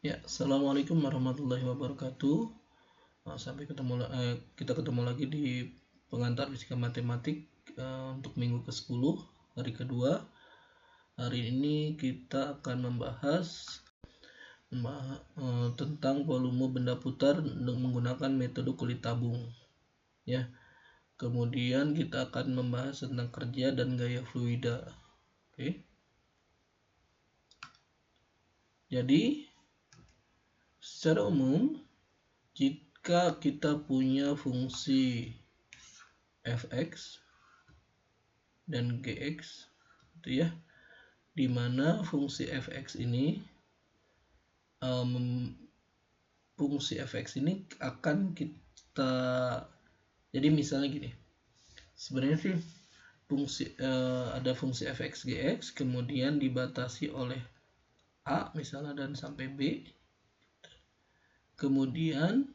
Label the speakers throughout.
Speaker 1: Ya, assalamualaikum warahmatullahi wabarakatuh. Kita ketemu lagi di pengantar fisika matematik untuk minggu ke-10 hari kedua. Hari ini kita akan membahas tentang volume benda putar menggunakan metode kulit tabung. Ya. Kemudian kita akan membahas tentang kerja dan gaya fluida. Oke. Jadi secara umum, jika kita punya fungsi fx dan gx, gitu ya, di mana fungsi fx ini akan kita, jadi misalnya gini, sebenarnya sih ada fungsi fx gx kemudian dibatasi oleh a misalnya dan sampai b. Kemudian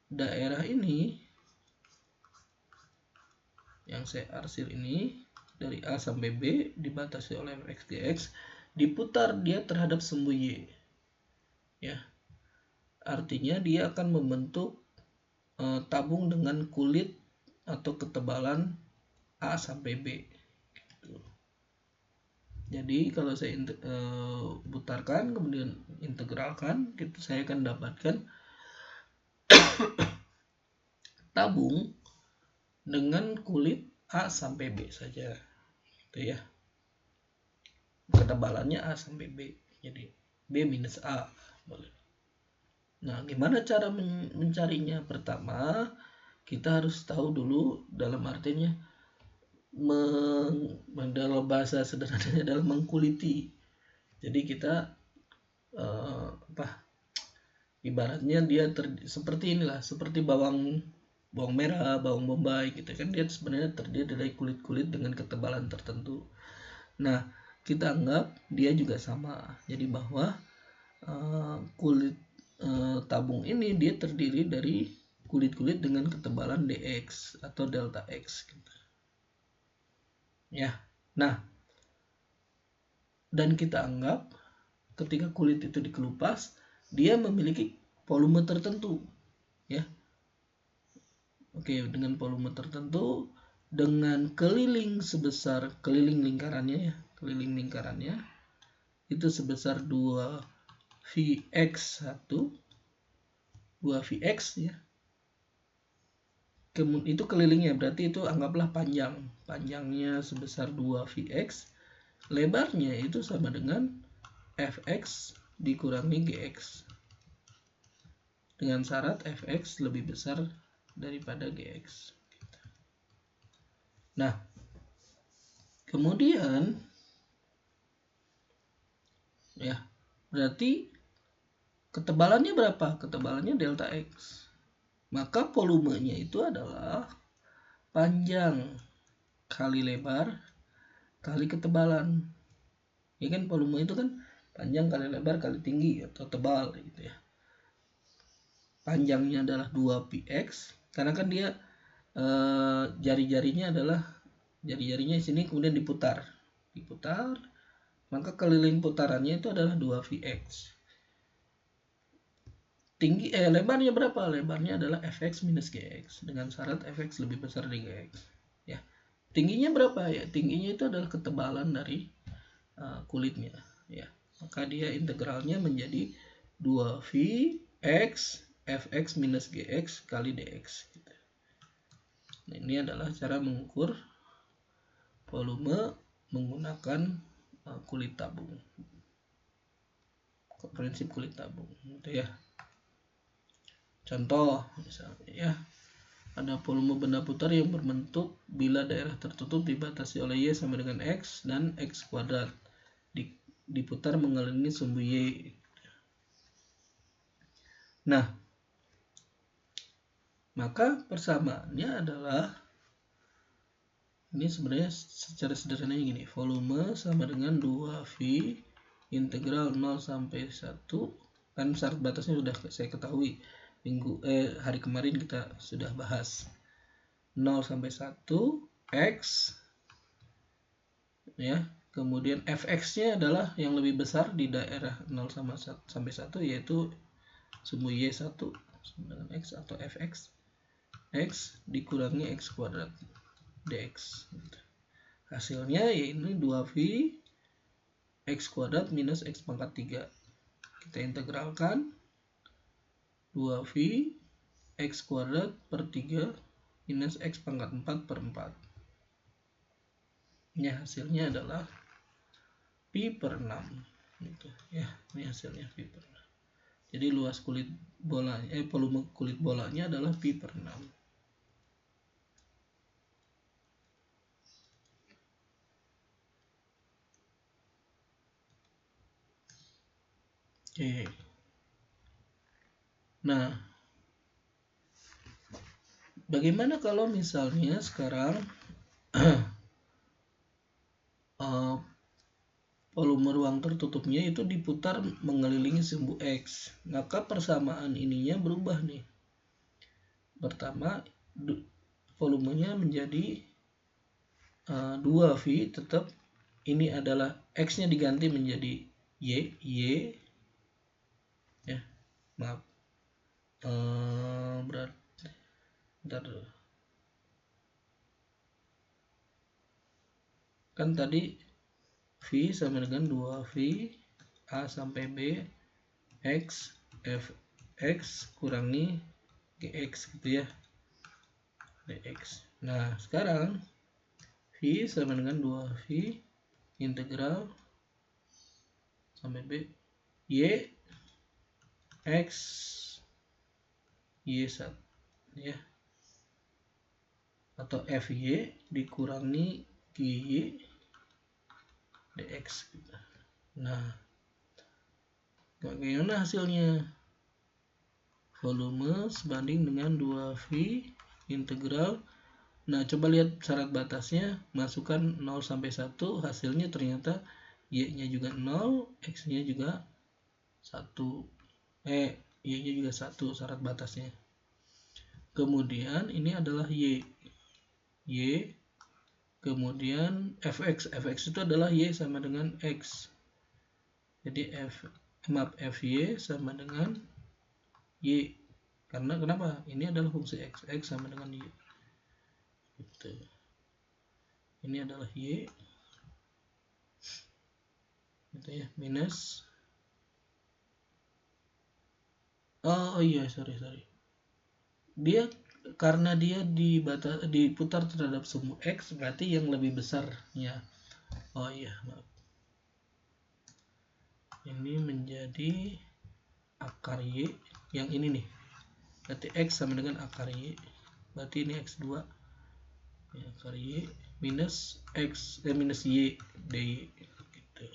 Speaker 1: daerah ini yang saya arsir ini dari A sampai B dibatasi oleh fx gx, diputar dia terhadap sumbu y. Ya. Artinya dia akan membentuk tabung dengan kulit atau ketebalan A sampai B. Gitu. Jadi kalau saya putarkan kemudian integralkan, saya akan dapatkan tabung dengan kulit A sampai B saja, gitu ya. Ketebalannya A sampai B, jadi B minus A boleh. Nah, gimana cara mencarinya? Pertama, kita harus tahu dulu, dalam artinya dalam bahasa sederhananya adalah mengkuliti. Jadi kita ibaratnya dia seperti inilah, seperti bawang merah, bawang bombay gitu kan, dia sebenarnya terdiri dari kulit-kulit dengan ketebalan tertentu. Nah, kita anggap dia juga sama. Jadi bahwa kulit tabung ini dia terdiri dari kulit-kulit dengan ketebalan dx atau delta x gitu. Ya. Nah, dan kita anggap ketika kulit itu dikelupas, dia memiliki volume tertentu, ya. Oke, dengan volume tertentu, dengan keliling lingkarannya itu sebesar 2Vx1, 2Vx ya. Kemudian itu kelilingnya, berarti itu anggaplah panjangnya sebesar 2Vx, lebarnya itu sama dengan Fx dikurangi Gx, dengan syarat Fx lebih besar daripada Gx. Nah, kemudian ya, berarti ketebalannya berapa? Ketebalannya delta X. Maka volumenya itu adalah panjang kali lebar kali ketebalan. Ya kan, volume itu kan panjang kali lebar kali tinggi atau tebal gitu ya. Panjangnya adalah 2πx karena kan dia jari-jarinya di sini kemudian diputar, maka keliling putarannya itu adalah 2Vx. Lebarnya berapa? Lebarnya adalah Fx minus Gx dengan syarat Fx lebih besar dari Gx. Ya. Tingginya berapa? Ya, tingginya itu adalah ketebalan dari kulitnya. Ya. Maka dia integralnya menjadi 2Vx Fx minus Gx kali dx. Gitu. Nah, ini adalah cara mengukur volume menggunakan kulit tabung. Prinsip kulit tabung, gitu ya. Contoh misalnya ya, ada volume benda putar yang berbentuk bila daerah tertutup dibatasi oleh Y sama dengan X dan X kuadrat, diputar mengelilingi sumbu Y. Nah, maka persamaannya adalah, ini sebenarnya secara sederhananya gini, volume sama dengan 2V integral 0 sampai 1, kan syarat batasnya sudah saya ketahui, hari kemarin kita sudah bahas. 0 sampai 1 X ya Kemudian fx-nya adalah yang lebih besar di daerah 0 sampai 1, yaitu sumbu y1 sama dengan x atau fx. X dikurangi x kuadrat dx. Hasilnya yaitu 2v x kuadrat minus x pangkat 3. Kita integralkan 2v x kuadrat per 3 minus x pangkat 4 per 4. Ya, hasilnya adalah pi per 6 gitu. Ya, ini hasilnya pi per 6. Jadi luas kulit bolanya, volume kulit bolanya adalah pi per 6. Oke. Nah, bagaimana kalau misalnya sekarang volume ruang tertutupnya itu diputar mengelilingi sumbu X, maka persamaan ininya berubah nih. Pertama, volumenya menjadi 2V, tetap ini adalah X-nya diganti menjadi Y, ya, maaf, berarti, bentar dulu. Kan tadi V sama dengan 2V A sampai B X Fx kurangi Gx gitu ya, dx. Nah, sekarang V sama dengan 2V integral sampai B Y X Y1 ya, atau Fy dikurangi Gy dx. Nah, bagaimana hasilnya? Volume sebanding dengan 2V integral. Nah, coba lihat syarat batasnya, masukkan 0 sampai 1, hasilnya ternyata y-nya juga 0, x-nya juga 1. Y-nya juga 1 syarat batasnya. Kemudian ini adalah y. Kemudian fx itu adalah y sama dengan x. Jadi fy sama dengan y. Karena kenapa? Ini adalah fungsi x sama dengan y. Gitu. Ini adalah y. Gitu ya, minus. Oh iya, sorry. Dia karena dia diputar terhadap sumbu X, berarti yang lebih besarnya. Oh iya, maaf. Ini menjadi akar Y yang ini nih. Berarti X sama dengan akar Y. Berarti ini X2. Ya, akar Y minus minus Y dy gitu.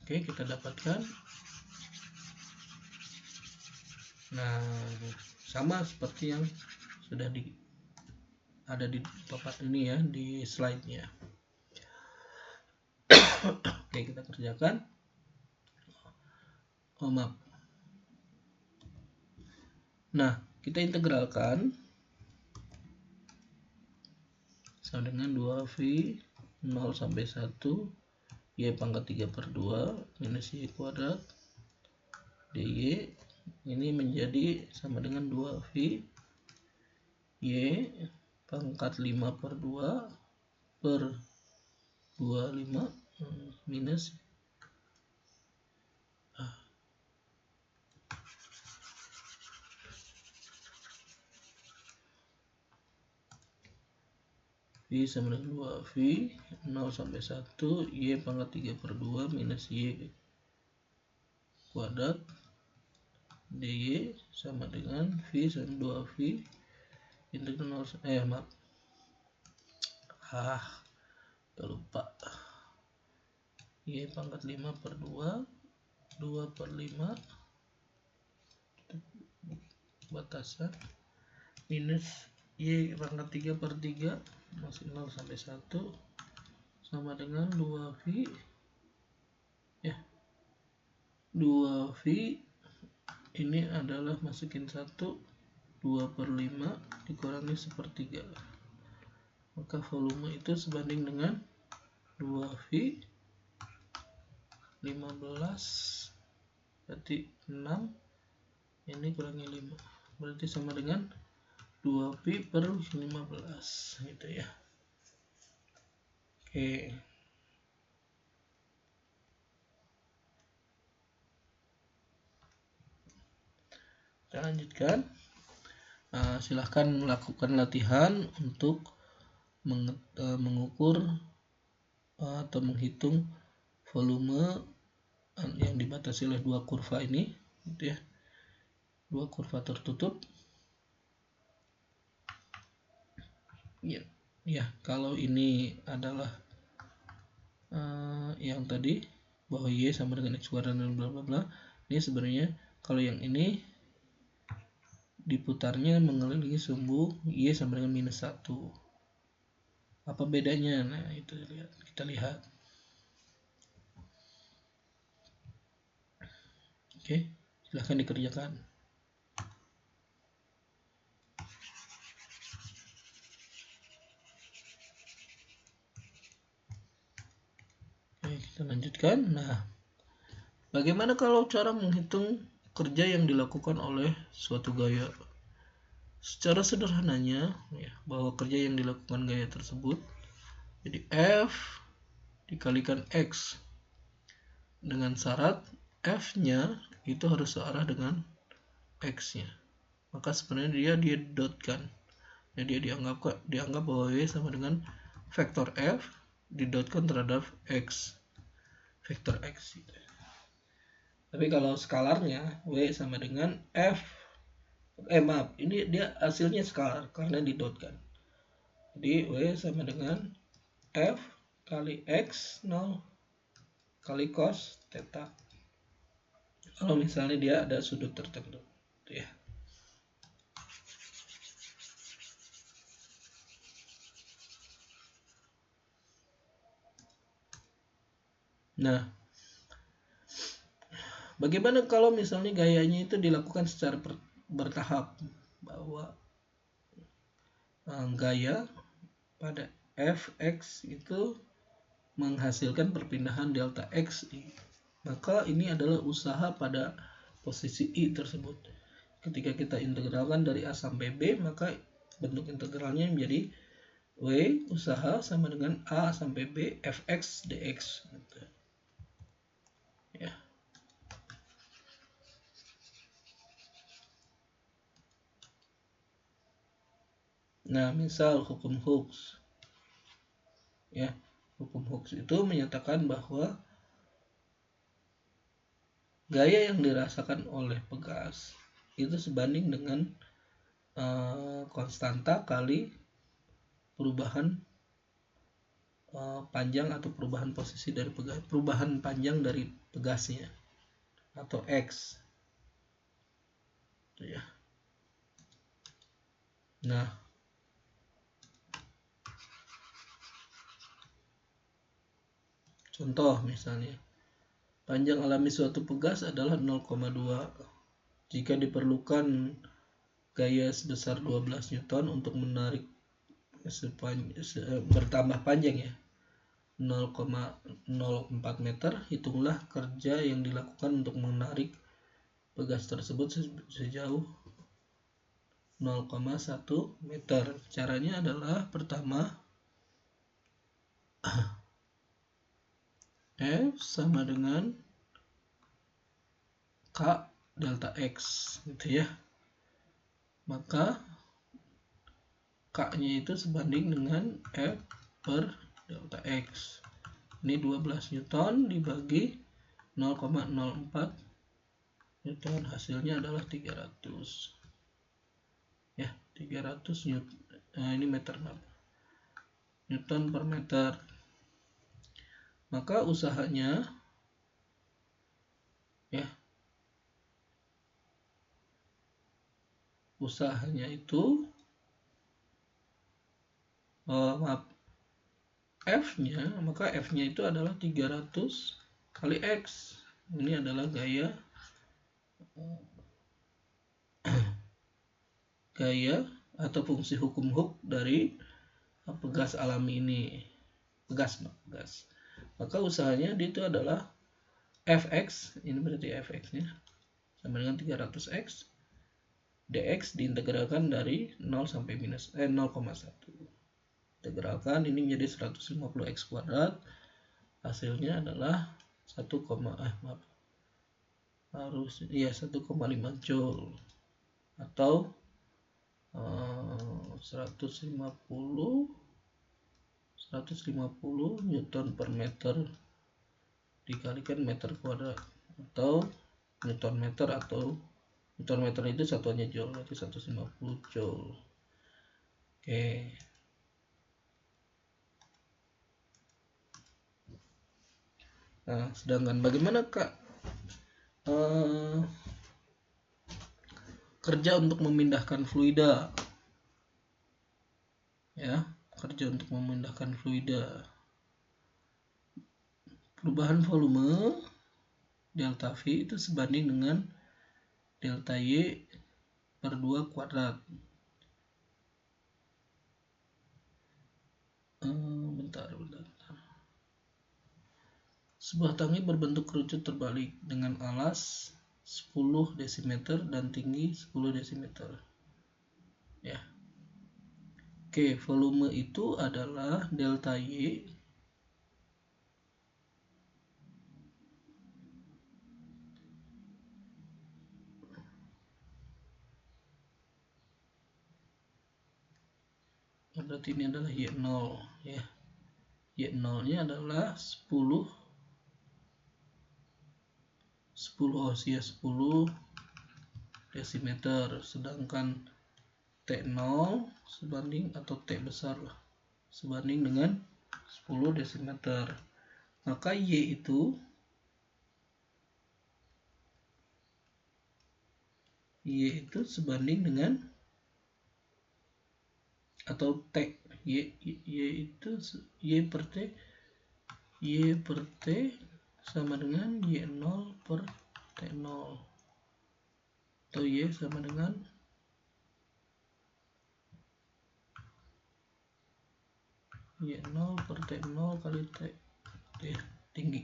Speaker 1: Oke, kita dapatkan. Nah, sama seperti yang sudah ada di papan ini ya, di slide-nya. Oke, kita kerjakan. Oh, maaf. Nah, kita integralkan sama dengan 2V 0 sampai 1 Y pangkat 3 per 2 minus Y kuadrat dy. Ini menjadi sama dengan 2V Y pangkat 5 per 2 per 25 minus V sama dengan 2V 0 sampai 1 Y pangkat 3 per 2 minus Y kuadrat dy sama dengan V sama 2V integral 0 maaf, lupa, Y pangkat 5 per 2 per 5 batasan minus Y pangkat 3 per 3 masuk 0 sampai 1 sama dengan 2V ya, 2V ini adalah masukin 1 2 per 5 dikurangi 1/3, maka volume itu sebanding dengan 2V 15 berarti 6, ini kurangi 5 berarti sama dengan 2V per 15 gitu ya. Oke, kita lanjutkan. Silahkan melakukan latihan untuk mengukur atau menghitung volume yang dibatasi oleh dua kurva ini, gitu ya, dua kurva tertutup. Ya, kalau ini adalah yang tadi bahwa Y sama dengan X kuadrat dan bla bla bla, ini sebenarnya kalau yang ini diputarnya mengelilingi sumbu Y sama dengan -1. Apa bedanya? Nah, itu kita lihat. Oke, silahkan dikerjakan. Oke, kita lanjutkan. Nah, bagaimana kalau cara menghitung kerja yang dilakukan oleh suatu gaya? Secara sederhananya, ya, bahwa kerja yang dilakukan gaya tersebut, jadi F dikalikan X dengan syarat F-nya itu harus searah dengan X-nya. Maka sebenarnya dia didotkan. Jadi dia dianggap bahwa Y sama dengan vektor F didotkan terhadap X, vektor X gitu. Tapi kalau skalarnya W sama dengan F, ini dia hasilnya skalar karena didotkan. Jadi W sama dengan F kali X 0 kali cos theta. Kalau misalnya dia ada sudut tertentu, gitu ya. Nah, bagaimana kalau misalnya gayanya itu dilakukan secara bertahap, bahwa gaya pada Fx itu menghasilkan perpindahan delta X, maka ini adalah usaha pada posisi I tersebut. Ketika kita integralkan dari A sampai B, maka bentuk integralnya menjadi W usaha sama dengan A sampai B Fx dx. Ya. Nah, misal hukum Hooke. Ya, hukum Hooke itu menyatakan bahwa gaya yang dirasakan oleh pegas itu sebanding dengan konstanta kali perubahan panjang atau perubahan posisi dari pegas, perubahan panjang dari pegasnya atau X. Ya. Nah, contoh misalnya, panjang alami suatu pegas adalah 0,2 jika diperlukan gaya sebesar 12 Newton untuk menarik bertambah panjang ya 0,04 meter, hitunglah kerja yang dilakukan untuk menarik pegas tersebut sejauh 0,1 meter. Caranya adalah pertama F sama dengan K delta X gitu ya. Maka K-nya itu sebanding dengan F per delta X. Ini 12 Newton dibagi 0,04 Newton, hasilnya adalah 300. Ya, 300 Newton. Nah, ini meter Newton per meter. Maka usahanya itu F-nya, maka F-nya itu adalah 300 kali X. Ini adalah gaya atau fungsi hukum Hooke dari pegas alami ini. gas. Maka usahanya dia itu adalah Fx, ini berarti Fx-nya sama dengan 300x dx diintegralkan dari 0 sampai 0,1. Integralkan ini menjadi 150x kuadrat. Hasilnya adalah 1, harus 1,5 joule atau 150 Newton per meter dikalikan meter kuadrat, atau Newton meter, atau Newton meter itu satuannya joule, berarti 150 joule. Oke. Nah, sedangkan bagaimana Kak kerja untuk memindahkan fluida? Ya, kerja untuk memindahkan fluida. Perubahan volume delta V itu sebanding dengan delta Y per 2 kuadrat. Bentar. Sebuah tangki berbentuk kerucut terbalik dengan alas 10 desimeter dan tinggi 10 desimeter. Ya. Oke, volume itu adalah delta Y berarti ini adalah Y0 ya. Y0 nya adalah 10 desimeter, sedangkan T0 sebanding, atau T besar lah, sebanding dengan 10 desimeter. Maka Y itu sebanding dengan, atau T, Y itu Y per T sama dengan Y0 per T0, atau Y sama dengan Y0 per T0 kali T tinggi.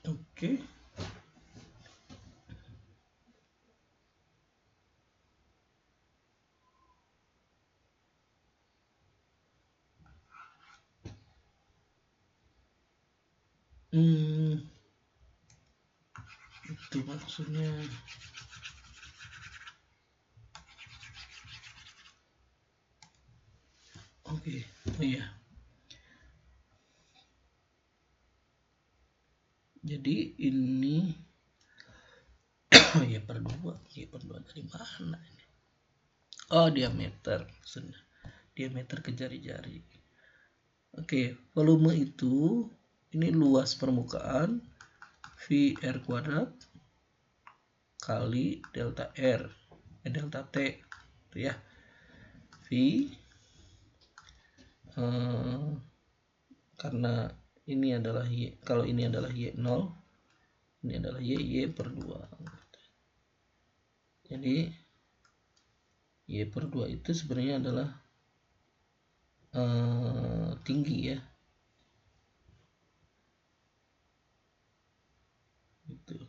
Speaker 1: Oke. Itu maksudnya. Oke. Oh iya. Jadi ini Y per 2 dari mana ini? Oh, diameter. Diameter ke jari-jari. Oke, volume itu ini luas permukaan V R kuadrat kali delta R, delta T itu ya. V karena ini adalah Y, kalau ini adalah Y0, ini adalah Y per 2. Jadi Y per 2 itu sebenarnya adalah tinggi ya. Gitu.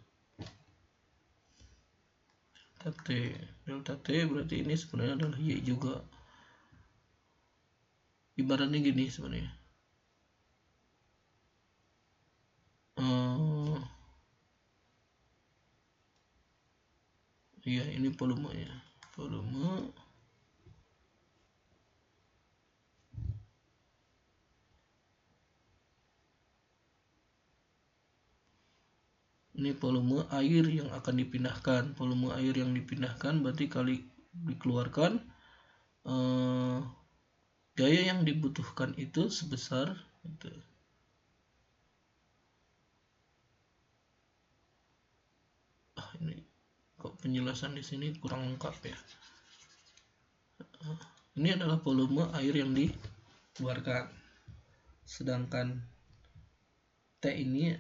Speaker 1: Delta T berarti ini sebenarnya adalah Y juga. Ibaratnya gini sebenarnya. Iya, ini volumenya. Volume ini volume air yang akan dipindahkan. Volume air yang dipindahkan berarti kali dikeluarkan gaya yang dibutuhkan itu sebesar itu. Ini kok penjelasan di sini kurang lengkap ya. Ini adalah volume air yang dikeluarkan. Sedangkan T ini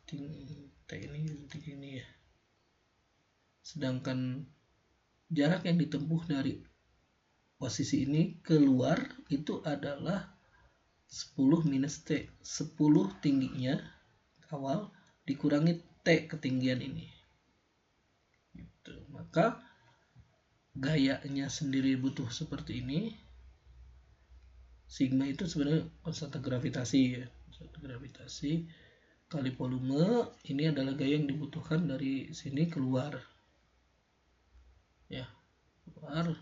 Speaker 1: detik ini ya. Sedangkan jarak yang ditempuh dari posisi ini keluar itu adalah 10 minus T. 10 tingginya awal dikurangi T ketinggian ini. Gitu. Maka gayanya sendiri butuh seperti ini. Sigma itu sebenarnya konstanta gravitasi ya. Konstanta gravitasi kali volume, ini adalah gaya yang dibutuhkan dari sini keluar. Ya, keluar.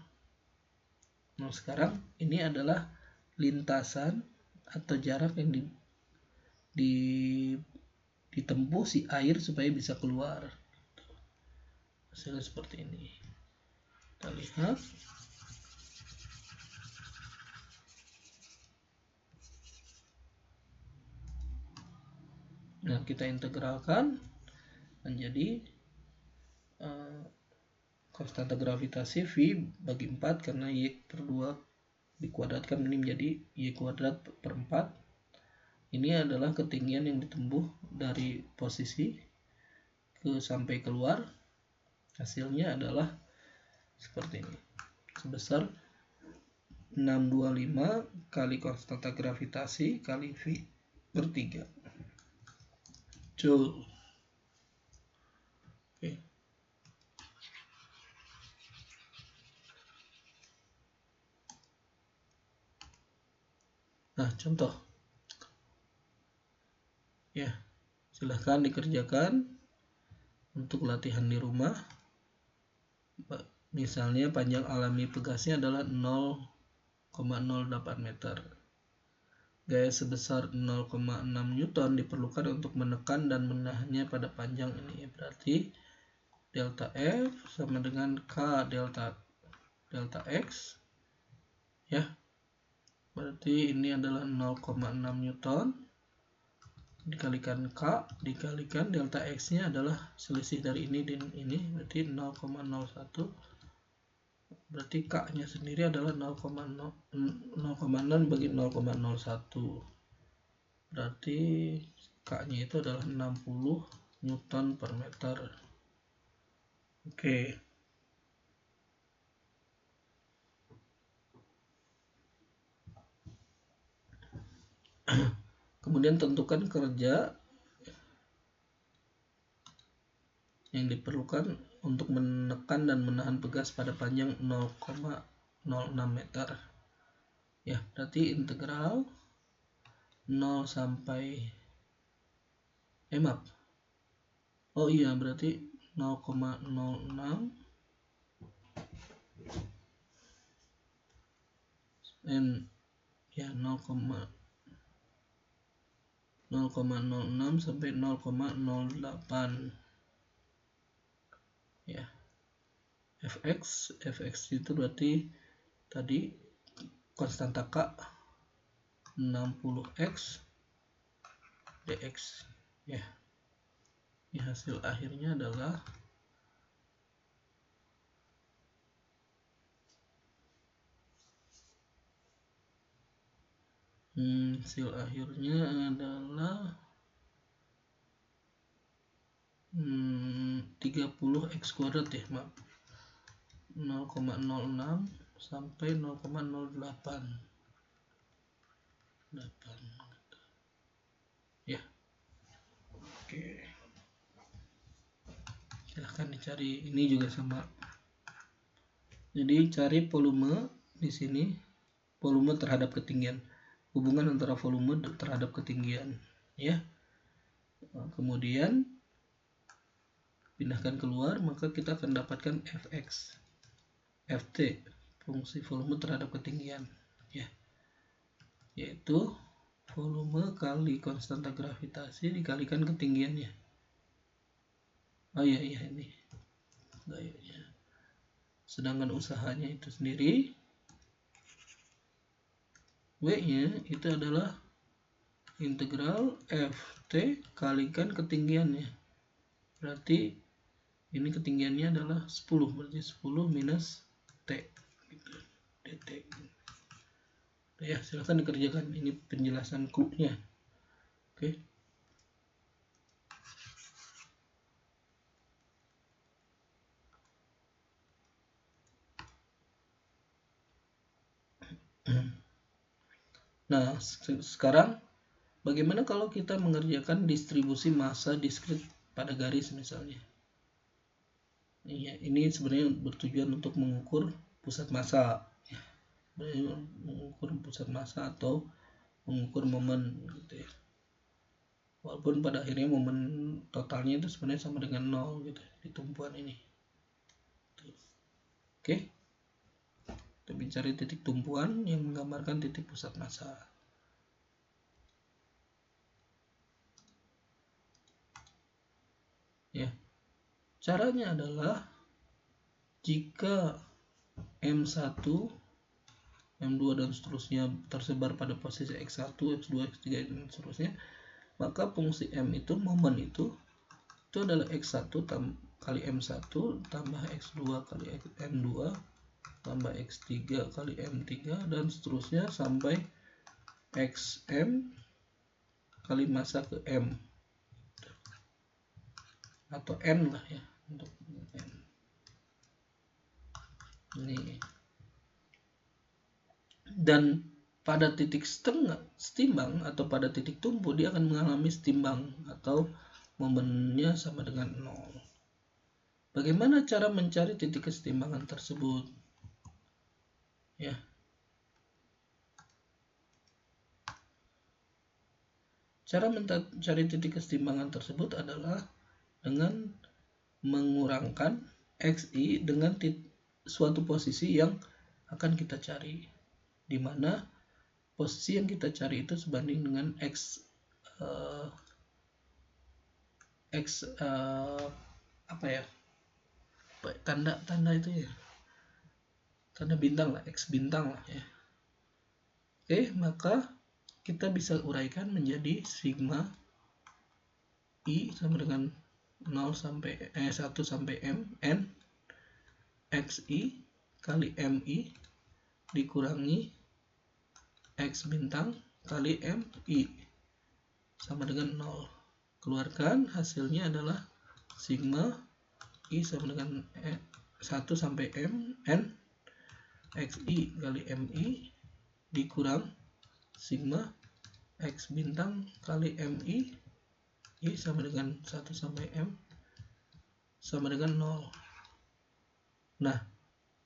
Speaker 1: Nah, sekarang ini adalah lintasan atau jarak yang ditempuh si air supaya bisa keluar. Hasilnya seperti ini. Kita lihat. Nah, kita integralkan menjadi konstanta gravitasi V bagi 4 karena Y per 2 dikuadratkan ini menjadi Y kuadrat per 4. Ini adalah ketinggian yang ditempuh dari posisi sampai keluar. Hasilnya adalah seperti ini. Sebesar 625 kali konstanta gravitasi kali V per 3 Joule. Oke. Nah, contoh. Ya, silahkan dikerjakan untuk latihan di rumah. Misalnya panjang alami pegasnya adalah 0,08 meter. Gaya sebesar 0,6 Newton diperlukan untuk menekan dan menahannya pada panjang ini. Berarti delta F sama dengan K delta X. Ya. Berarti ini adalah 0,6 Newton dikalikan K dikalikan delta X-nya adalah selisih dari ini dan ini, berarti 0,01. Berarti K-nya sendiri adalah 0,6 bagi 0,01. Berarti K-nya itu adalah 60 Newton per meter. Oke. Kemudian tentukan kerja yang diperlukan untuk menekan dan menahan pegas pada panjang 0,06 meter. Ya, berarti integral 0 sampai maaf. Oh iya, berarti 0,06 ya 0,06 sampai 0,08 ya. Fx itu berarti tadi konstanta K 60x dx ya. Ini hasil akhirnya adalah hasil akhirnya adalah 30x kuadrat ya, maaf. 0,06 sampai 0,08 ya. Oke, silahkan dicari, ini juga sama. Jadi cari volume di sini, volume terhadap ketinggian, hubungan antara volume terhadap ketinggian ya. Kemudian pindahkan keluar, maka kita akan dapatkan Fx Ft fungsi volume terhadap ketinggian ya, yaitu volume kali konstanta gravitasi dikalikan ketinggiannya. Oh iya ini gayanya. Sedangkan usahanya itu sendiri, W-nya itu adalah integral Ft kalikan ketinggiannya. Berarti ini ketinggiannya adalah 10, berarti 10 minus T gitu. dt. Ya, silahkan dikerjakan. Ini penjelasan clue-nya. Oke. Nah, sekarang bagaimana kalau kita mengerjakan distribusi massa diskrit pada garis misalnya? Ini sebenarnya bertujuan untuk mengukur pusat massa. Mengukur pusat massa atau mengukur momen gitu ya. Walaupun pada akhirnya momen totalnya itu sebenarnya sama dengan 0 gitu di tumpuan ini. Oke. Kita mencari titik tumpuan yang menggambarkan titik pusat massa. Ya. Caranya adalah jika M1, M2 dan seterusnya tersebar pada posisi X1, X2, X3 dan seterusnya, maka fungsi M itu, momen itu adalah X1 kali M1 tambah X2 kali M2 tambah X3 kali M3 dan seterusnya sampai XM kali massa ke M atau N lah ya, untuk N. Ini. Dan pada titik setimbang atau pada titik tumpu dia akan mengalami setimbang atau momennya sama dengan 0. Bagaimana cara mencari titik kesetimbangan tersebut? Ya. Cara mencari titik kesetimbangan tersebut adalah dengan mengurangkan XI dengan suatu posisi yang akan kita cari, di mana posisi yang kita cari itu sebanding dengan apa ya, tanda itu ya, tanda bintang lah, X bintang lah ya. Oke, maka kita bisa uraikan menjadi sigma I sama dengan 1 sampai M N XI kali MI dikurangi X bintang kali MI sama dengan 0. Keluarkan, hasilnya adalah sigma I sama dengan 1 sampai M N XI kali MI dikurang sigma X bintang kali MI I sama dengan 1 sampai M sama dengan 0. Nah,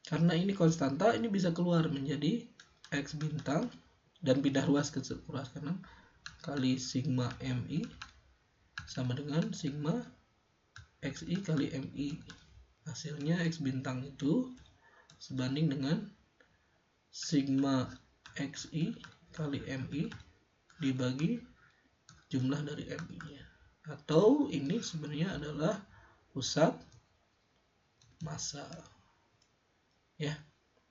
Speaker 1: karena ini konstanta, ini bisa keluar menjadi X bintang dan pindah ruas ke ruas kanan kali sigma MI sama dengan sigma XI kali MI. Hasilnya X bintang itu sebanding dengan sigma XI kali MI dibagi jumlah dari MI-nya. Atau ini sebenarnya adalah pusat massa. Ya.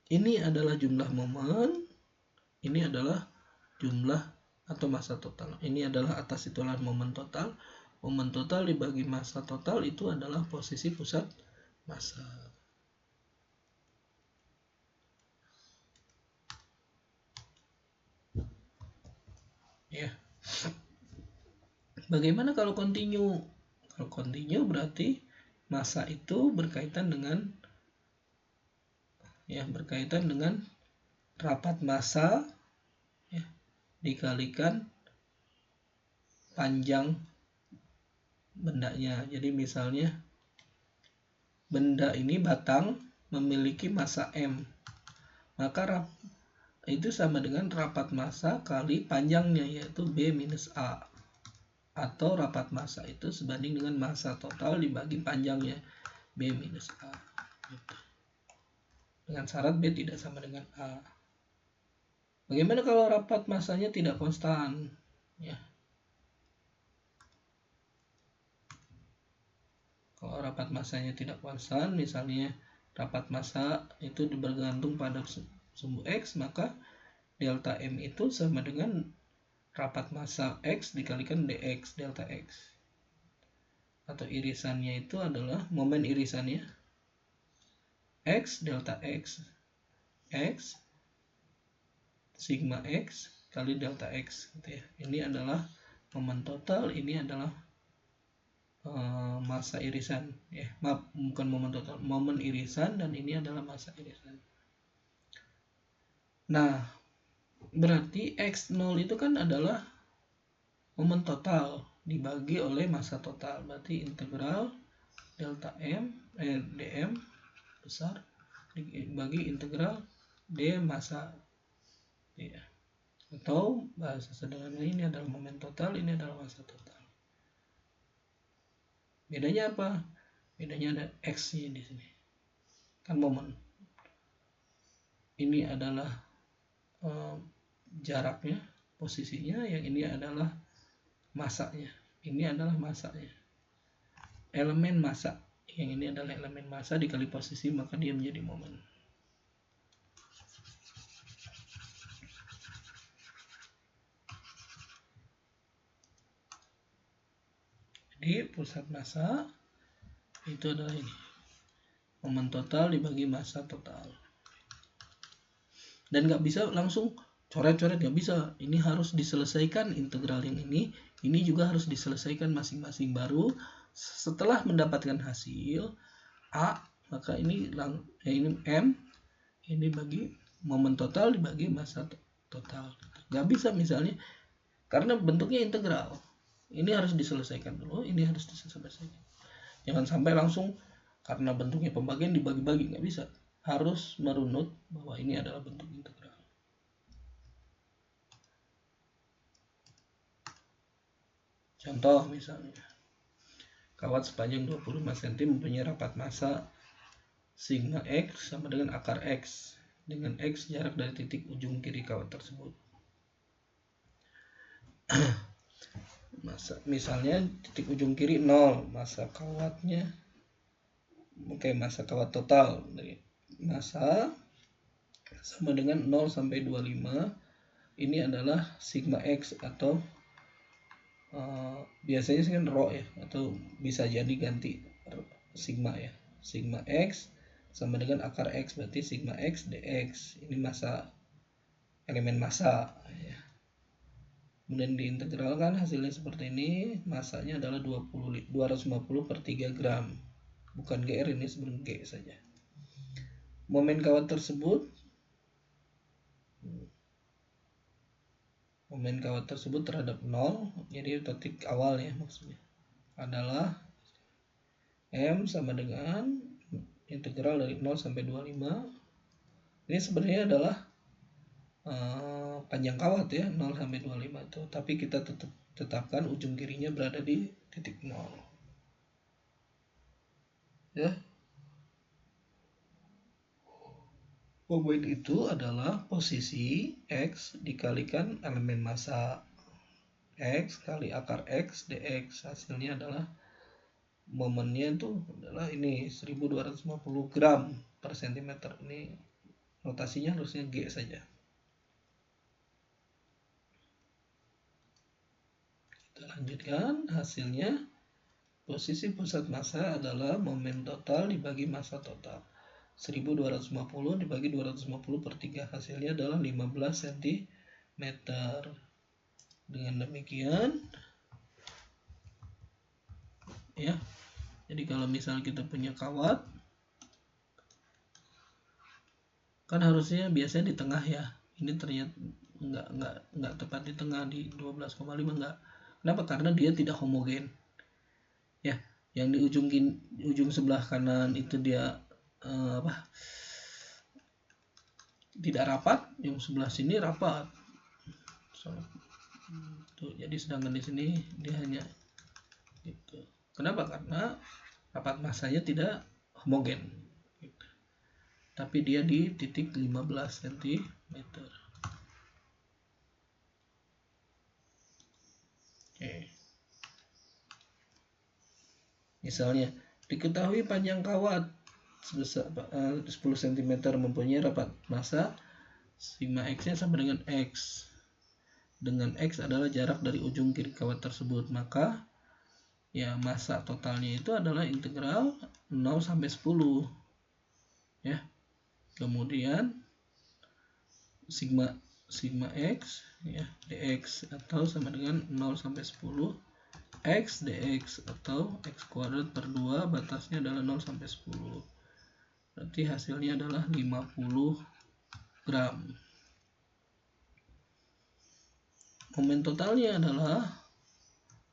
Speaker 1: Ini adalah jumlah momen, ini adalah jumlah atau massa total. Ini adalah atas itu adalah momen total. Momen total dibagi massa total itu adalah posisi pusat massa. Ya. Bagaimana kalau continue? Kalau continue berarti massa itu berkaitan dengan rapat massa ya, dikalikan panjang bendanya. Jadi misalnya benda ini batang memiliki massa M, maka itu sama dengan rapat massa kali panjangnya, yaitu B minus A, atau rapat massa itu sebanding dengan massa total dibagi panjangnya, B minus A gitu. Dengan syarat B tidak sama dengan A. Bagaimana kalau rapat massanya tidak konstan? Ya. Kalau rapat massanya tidak konstan, misalnya rapat massa itu bergantung pada sumbu X, maka delta M itu sama dengan rapat massa X dikalikan dx delta X. Atau irisannya itu adalah momen irisannya X delta X sigma X kali delta X gitu ya. Ini adalah momen total, ini adalah massa irisan ya. Maaf, bukan momen total, momen irisan, dan ini adalah massa irisan. Nah, berarti X0 itu kan adalah momen total dibagi oleh massa total. Berarti integral delta M dm besar dibagi integral d massa ya. Atau bahasa sederhananya ini adalah momen total, ini adalah massa total. Bedanya apa? Bedanya ada X-nya di sini. Kan momen. Ini adalah jaraknya, posisinya, yang ini adalah massanya. Ini adalah massanya. Elemen massa. Yang ini adalah elemen massa dikali posisi, maka dia menjadi momen. Jadi pusat massa itu adalah ini, momen total dibagi massa total. Dan nggak bisa langsung coret-coret, nggak bisa. Ini harus diselesaikan integral yang ini juga harus diselesaikan masing-masing. Baru setelah mendapatkan hasil A, maka ini M, ini bagi momen total dibagi massa total. Nggak bisa misalnya, karena bentuknya integral. Ini harus diselesaikan dulu, ini harus diselesaikan. Jangan sampai langsung karena bentuknya pembagian dibagi-bagi, nggak bisa. Harus merunut bahwa ini adalah bentuk integral. Contoh misalnya, kawat sepanjang 25 cm mempunyai rapat massa sigma X sama dengan akar X, dengan X jarak dari titik ujung kiri kawat tersebut. Massa, misalnya titik ujung kiri 0, massa kawatnya, massa kawat total dari massa sama dengan 0 sampai 25. Ini adalah sigma X atau biasanya sih kan rho ya, atau bisa jadi ganti sigma ya. Sigma X sama dengan akar X, berarti sigma X dx. Ini massa, elemen massa ya. Kemudian diintegralkan, hasilnya seperti ini. Massanya adalah 250 per 3 gram. Bukan GR, ini sebenarnya G saja. Momen kawat tersebut terhadap 0, jadi titik awal ya maksudnya, adalah M sama dengan integral dari 0 sampai 25. Ini sebenarnya adalah panjang kawat ya, 0 sampai 25 itu, tapi kita tetapkan ujung kirinya berada di titik 0 ya. Momen itu adalah posisi X dikalikan elemen massa X kali akar X dx. Hasilnya adalah, momennya itu adalah ini 1250 gram per cm. Ini notasinya harusnya G saja. Kita lanjutkan, hasilnya posisi pusat massa adalah momen total dibagi massa total. 1250 dibagi 250 per 3, hasilnya adalah 15 cm. Dengan demikian ya, jadi kalau misal kita punya kawat, kan harusnya biasanya di tengah ya. Ini ternyata enggak tepat di tengah, di 12,5 enggak. Kenapa? Karena dia tidak homogen ya. Yang di ujung sebelah kanan itu dia tidak rapat, yang sebelah sini rapat. Tuh, jadi sedangkan di sini dia hanya gitu. Kenapa? Karena rapat massanya tidak homogen gitu. Tapi dia di titik 15 cm. Oke. Misalnya diketahui panjang kawat sebesar 10 cm mempunyai rapat massa sigma X-nya sama dengan X. Dengan X adalah jarak dari ujung kiri kawat tersebut, maka ya massa totalnya itu adalah integral 0 sampai 10 ya. Kemudian sigma sigma x ya dx atau sama dengan 0 sampai 10 x dx atau x kuadrat per 2 batasnya adalah 0 sampai 10. Berarti hasilnya adalah 50 gram. Momen totalnya adalah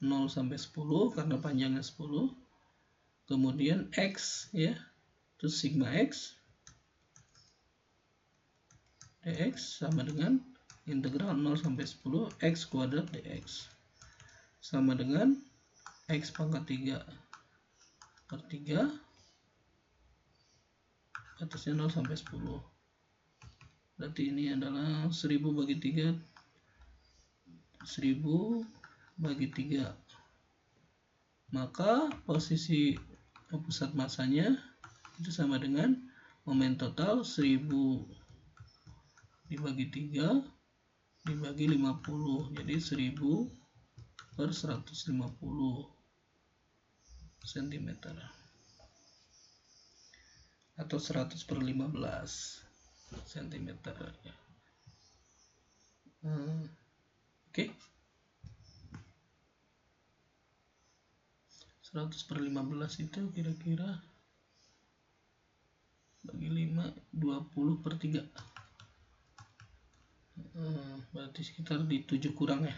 Speaker 1: 0 sampai 10 karena panjangnya 10. Kemudian x ya, terus sigma x dx sama dengan integral 0 sampai 10 x kuadrat dx sama dengan x pangkat 3 per 3 batasnya 0 sampai 10. Berarti ini adalah 1000 bagi 3, 1000 bagi 3. Maka posisi pusat masanya itu sama dengan momen total 1000 dibagi 3 dibagi 50, jadi 1000 per 150 cm atau 100 per 15 cm ya. Oke. 100 per 15 itu kira-kira bagi 5 20 per 3. Berarti sekitar di 7 kurang ya.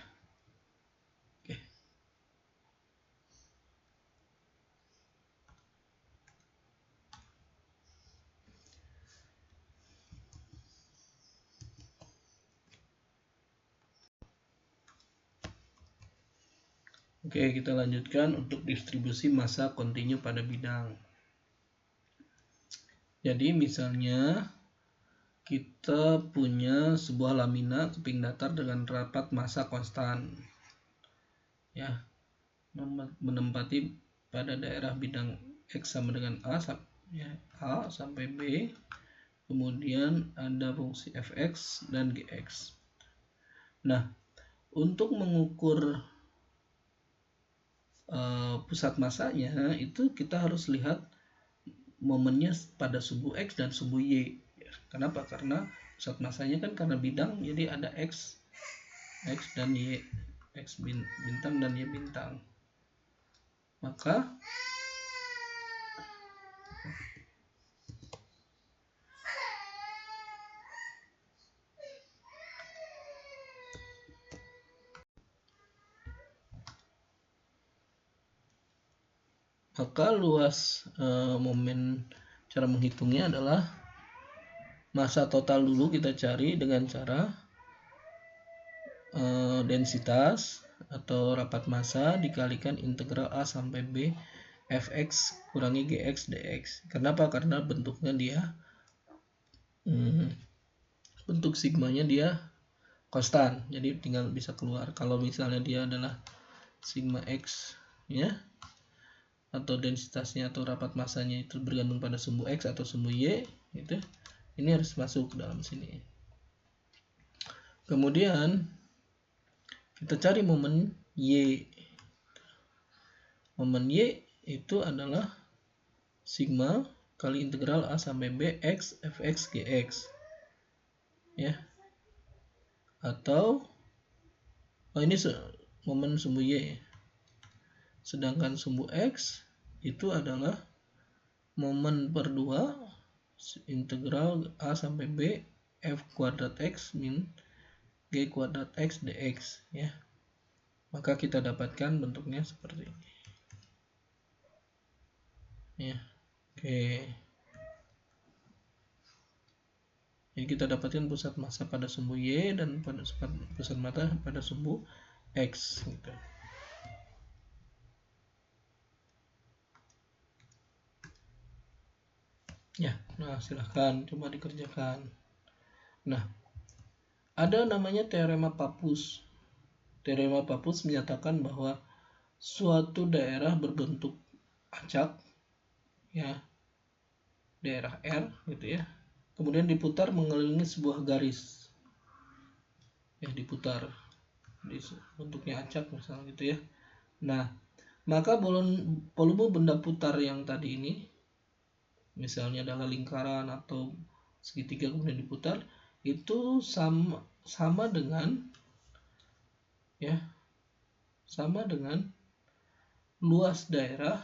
Speaker 1: Oke. Oke, kita lanjutkan untuk distribusi massa kontinu pada bidang. Jadi misalnya kita punya sebuah lamina keping datar dengan rapat massa konstan. Ya, menempati pada daerah bidang X sama dengan A, ya, A sampai B. Kemudian ada fungsi fx dan gx. Nah, untuk mengukur pusat masanya itu kita harus lihat momennya pada sumbu X dan sumbu Y. Kenapa? Karena pusat masanya kan karena bidang, jadi ada X dan Y, X bintang dan Y bintang. Maka luas momen cara menghitungnya adalah massa total dulu kita cari dengan cara densitas atau rapat massa dikalikan integral A sampai B fx kurangi gx dx. Kenapa? Karena bentuknya dia bentuk sigmanya dia konstan, jadi tinggal bisa keluar. Kalau misalnya dia adalah sigma x ya, atau densitasnya atau rapat massanya itu bergantung pada sumbu X atau sumbu Y gitu, ini harus masuk ke dalam sini. Kemudian kita cari momen Y. Momen Y itu adalah sigma kali integral A sampai B X fx gx ya, atau ini momen sumbu Y. Sedangkan sumbu X itu adalah momen per 2 integral A sampai B f kuadrat X min G kuadrat X dx ya. Maka kita dapatkan bentuknya seperti ini ya. Oke. Jadi kita dapatkan pusat massa pada sumbu Y dan pusat massa pada sumbu X gitu. Ya, nah silahkan coba dikerjakan. Nah, ada namanya teorema Pappus. Teorema Pappus menyatakan bahwa suatu daerah berbentuk acak, ya, daerah R gitu ya, kemudian diputar mengelilingi sebuah garis, ya diputar, bentuknya acak misalnya gitu ya. Nah, maka volume benda putar yang tadi ini, misalnya adalah lingkaran atau segitiga kemudian diputar, itu sama dengan luas daerah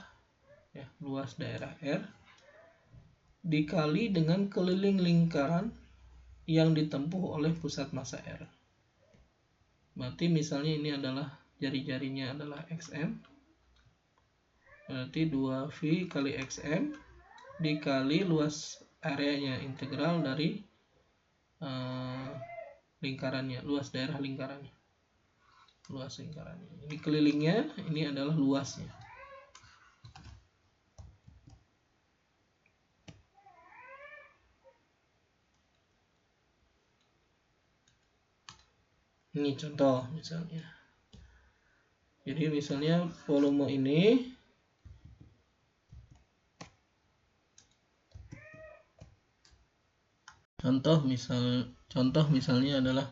Speaker 1: R dikali dengan keliling lingkaran yang ditempuh oleh pusat massa R. Berarti misalnya ini adalah jari-jarinya adalah XM. Berarti 2V kali XM dikali luas areanya, integral dari lingkarannya, luas daerah lingkarannya. Ini kelilingnya, ini adalah luasnya. Ini contoh misalnya. Jadi misalnya volume ini contoh misalnya adalah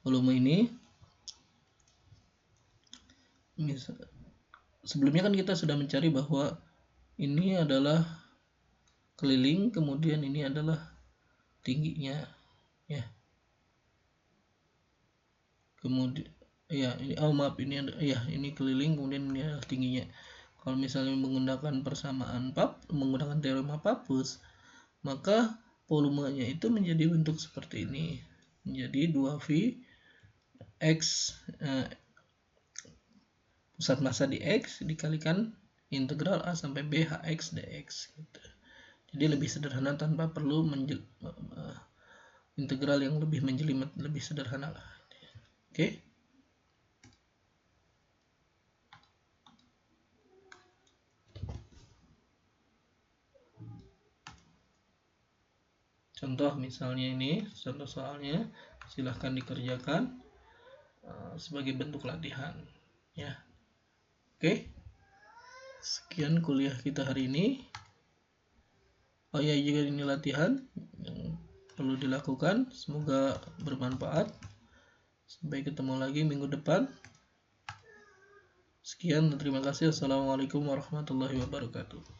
Speaker 1: volume ini. Sebelumnya kan kita sudah mencari bahwa ini adalah keliling, kemudian ini adalah tingginya, ya. Kemudian ini keliling, kemudian ini adalah tingginya. Kalau misalnya menggunakan menggunakan teorema Pappus, maka volumenya itu menjadi bentuk seperti ini, menjadi 2V X pusat massa di X dikalikan integral A sampai B HX dx gitu. Jadi lebih sederhana tanpa perlu integral yang lebih menjelimet, lebih sederhana lah. Oke. Contoh misalnya ini, contoh soalnya, silahkan dikerjakan sebagai bentuk latihan, ya. Oke, sekian kuliah kita hari ini. Oh ya, juga ini latihan yang perlu dilakukan. Semoga bermanfaat. Sampai ketemu lagi minggu depan. Sekian, terima kasih. Assalamualaikum warahmatullahi wabarakatuh.